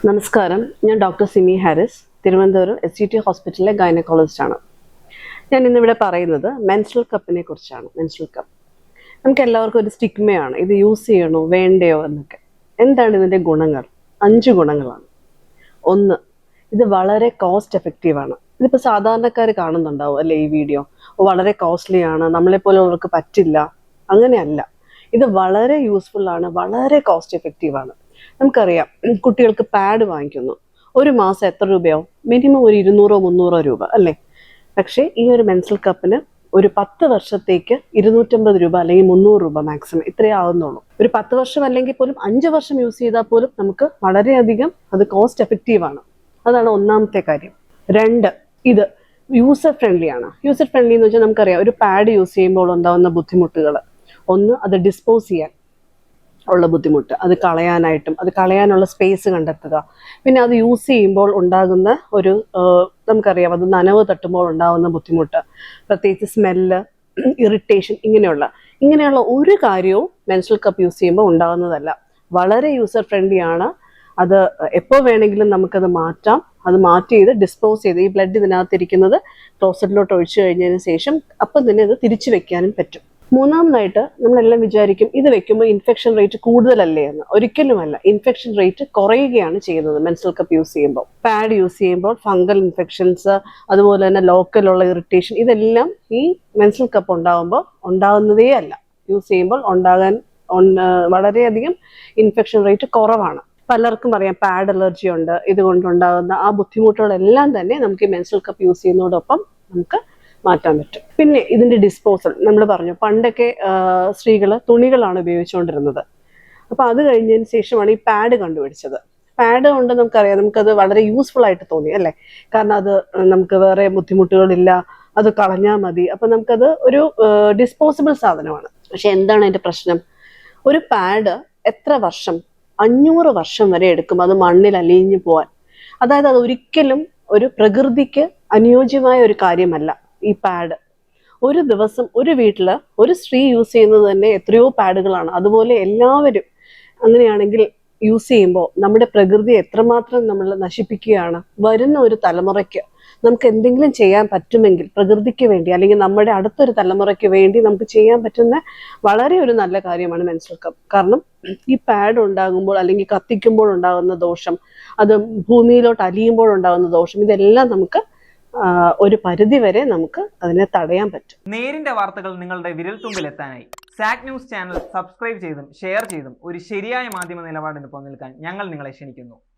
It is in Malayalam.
നമസ്കാരം, ഞാൻ ഡോക്ടർ സിമി ഹാരിസ്, തിരുവനന്തപുരം SGT ഹോസ്പിറ്റലിലെ ഗൈനക്കോളജിസ്റ്റ് ആണ്. ഞാൻ ഇന്നിവിടെ പറയുന്നത് മെൻസ്ട്രൽ കപ്പിനെ കുറിച്ചാണ്. മെൻസ്ട്രൽ കപ്പ് നമുക്ക് എല്ലാവർക്കും ഒരു സ്റ്റിഗ്മയാണ്, ഇത് യൂസ് ചെയ്യണോ വേണ്ടയോ എന്നൊക്കെ. എന്താണ് ഇതിൻ്റെ ഗുണങ്ങൾ? 5 ഗുണങ്ങളാണ്. 1, ഇത് വളരെ കോസ്റ്റ് എഫക്റ്റീവാണ്. ഇതിപ്പോൾ സാധാരണക്കാർ കാണുന്നുണ്ടാവും അല്ലേ ഈ വീഡിയോ, വളരെ കോസ്റ്റ്ലി ആണ്, നമ്മളെപ്പോലുള്ളവർക്ക് പറ്റില്ല. അങ്ങനെയല്ല, ഇത് വളരെ യൂസ്ഫുൾ ആണ്, വളരെ കോസ്റ്റ് എഫക്റ്റീവാണ്. നമുക്കറിയാം, കുട്ടികൾക്ക് പാഡ് വാങ്ങിക്കുന്നു, ഒരു മാസം എത്ര രൂപയാവും? മിനിമം ഒരു 200-300 രൂപ അല്ലേ? പക്ഷേ ഈ ഒരു മെൻസ്ട്രൽ കപ്പിന് ഒരു 10 വർഷത്തേക്ക് 250 രൂപ അല്ലെങ്കിൽ 300 രൂപ മാക്സിമം ഇത്രയേ ആവുന്നുള്ളൂ. ഒരു 10 വർഷം അല്ലെങ്കിൽ പോലും 5 വർഷം യൂസ് ചെയ്താൽ പോലും നമുക്ക് വളരെയധികം അത് കോസ്റ്റ് എഫക്റ്റീവാണ്. അതാണ് ഒന്നാമത്തെ കാര്യം. 2, ഇത് യൂസർ ഫ്രണ്ട്ലി ആണ്. യൂസർ ഫ്രണ്ട്ലി എന്ന് വെച്ചാൽ നമുക്കറിയാം, ഒരു പാഡ് യൂസ് ചെയ്യുമ്പോൾ ഉണ്ടാകുന്ന ബുദ്ധിമുട്ടുകൾ. 1, അത് ഡിസ്പോസ് ചെയ്യാൻ ഉള്ള ബുദ്ധിമുട്ട്, അത് കളയാനായിട്ടും അത് കളയാനുള്ള സ്പേസ് കണ്ടെത്തുക. പിന്നെ അത് യൂസ് ചെയ്യുമ്പോൾ ഉണ്ടാകുന്ന ഒരു നമുക്കറിയാം, അത് നനവ് തട്ടുമ്പോൾ ഉണ്ടാകുന്ന ബുദ്ധിമുട്ട്, പ്രത്യേകിച്ച് സ്മെല്ല്, ഇറിറ്റേഷൻ, ഇങ്ങനെയുള്ള ഒരു കാര്യവും മെൻസ്ട്രൽ കപ്പ് യൂസ് ചെയ്യുമ്പോൾ ഉണ്ടാകുന്നതല്ല. വളരെ യൂസർ ഫ്രണ്ട്ലി ആണ്. അത് എപ്പോൾ വേണമെങ്കിലും നമുക്കത് മാറ്റാം. അത് മാറ്റി ചെയ്ത് ഡിസ്പോസ് ചെയ്ത് ഈ ബ്ലഡ് ഇതിനകത്തിരിക്കുന്നത് ക്ലോസറ്റിലോട്ട് ഒഴിച്ചു കഴിഞ്ഞതിന് ശേഷം അപ്പം തന്നെ അത് തിരിച്ചു വെക്കാനും പറ്റും. മൂന്നാമതായിട്ട് നമ്മളെല്ലാം വിചാരിക്കും, ഇത് വെക്കുമ്പോൾ ഇൻഫെക്ഷൻ റേറ്റ് കൂടുതലല്ലേ എന്ന്. ഒരിക്കലുമല്ല, ഇൻഫെക്ഷൻ റേറ്റ് കുറയുകയാണ് ചെയ്യുന്നത് മെൻസ്ട്രൽ കപ്പ് യൂസ് ചെയ്യുമ്പോൾ. പാഡ് യൂസ് ചെയ്യുമ്പോൾ ഫംഗൽ ഇൻഫെക്ഷൻസ്, അതുപോലെ തന്നെ ലോക്കലുള്ള ഇറിറ്റേഷൻ, ഇതെല്ലാം ഈ മെൻസ്ട്രൽ കപ്പ് ഉണ്ടാകുമ്പോൾ ഉണ്ടാകുന്നതേ അല്ല. യൂസ് ചെയ്യുമ്പോൾ വളരെയധികം ഇൻഫെക്ഷൻ റേറ്റ് കുറവാണ്. പലർക്കും അറിയാം പാഡ് അലർജി ഉണ്ട്. ഇതുകൊണ്ടുണ്ടാകുന്ന ആ ബുദ്ധിമുട്ടുകളെല്ലാം തന്നെ നമുക്ക് ഈ മെൻസ്ട്രൽ കപ്പ് യൂസ് ചെയ്യുന്നതോടൊപ്പം നമുക്ക് മാറ്റാൻ പറ്റും. പിന്നെ ഇതിൻ്റെ ഡിസ്പോസൽ നമ്മൾ പറഞ്ഞു, പണ്ടൊക്കെ സ്ത്രീകൾ തുണികളാണ് ഉപയോഗിച്ചുകൊണ്ടിരുന്നത്. അപ്പോൾ അത് കഴിഞ്ഞതിന് ശേഷമാണ് ഈ പാഡ് കണ്ടുപിടിച്ചത്. പാഡ് കൊണ്ട് നമുക്കറിയാം, നമുക്കത് വളരെ യൂസ്ഫുൾ ആയിട്ട് തോന്നി അല്ലേ? കാരണം അത് നമുക്ക് വേറെ ബുദ്ധിമുട്ടുകളില്ല, അത് കളഞ്ഞാൽ മതി. അപ്പം നമുക്കത് ഒരു ഡിസ്പോസിബിൾ സാധനമാണ്. പക്ഷെ എന്താണ് അതിൻ്റെ പ്രശ്നം? ഒരു പാഡ് എത്ര വർഷം? 500 വർഷം വരെ എടുക്കും അത് മണ്ണിൽ അലിഞ്ഞു പോവാൻ. അതായത് അത് ഒരിക്കലും ഒരു പ്രകൃതിക്ക് അനുയോജ്യമായ ഒരു കാര്യമല്ല ഈ പാഡ്. ഒരു ദിവസം ഒരു വീട്ടിൽ ഒരു സ്ത്രീ യൂസ് ചെയ്യുന്നത് തന്നെ എത്രയോ പാഡുകളാണ്. അതുപോലെ എല്ലാവരും അങ്ങനെയാണെങ്കിൽ യൂസ് ചെയ്യുമ്പോൾ നമ്മുടെ പ്രകൃതി എത്രമാത്രം നമ്മൾ നശിപ്പിക്കുകയാണ്. വരുന്ന ഒരു തലമുറയ്ക്ക് നമുക്ക് എന്തെങ്കിലും ചെയ്യാൻ പറ്റുമെങ്കിൽ പ്രകൃതിക്ക് വേണ്ടി, അല്ലെങ്കിൽ നമ്മുടെ അടുത്തൊരു തലമുറയ്ക്ക് വേണ്ടി നമുക്ക് ചെയ്യാൻ പറ്റുന്ന വളരെ ഒരു നല്ല കാര്യമാണ് മെൻസ്ട്രൽ കപ്പ്. കാരണം ഈ പാഡ് ഉണ്ടാകുമ്പോൾ അല്ലെങ്കിൽ കത്തിക്കുമ്പോൾ ഉണ്ടാകുന്ന ദോഷം, അത് ഭൂമിയിലോട്ട് അലിയുമ്പോൾ ഉണ്ടാകുന്ന ദോഷം, ഇതെല്ലാം നമുക്ക് ഒരു പരിധി വരെ നമുക്ക് അതിനെ തടയാൻ പറ്റും. നേരിന്റെ വാർത്തകൾ നിങ്ങളുടെ വിരൽത്തുമ്പിൽ എത്താനായി സാക് ന്യൂസ് ചാനൽ സബ്സ്ക്രൈബ് ചെയ്തും ഷെയർ ചെയ്തും ഒരു ശരിയായ മാധ്യമ നിലപാടിന് നിൽക്കാൻ ഞങ്ങൾ നിങ്ങളെ ക്ഷണിക്കുന്നു.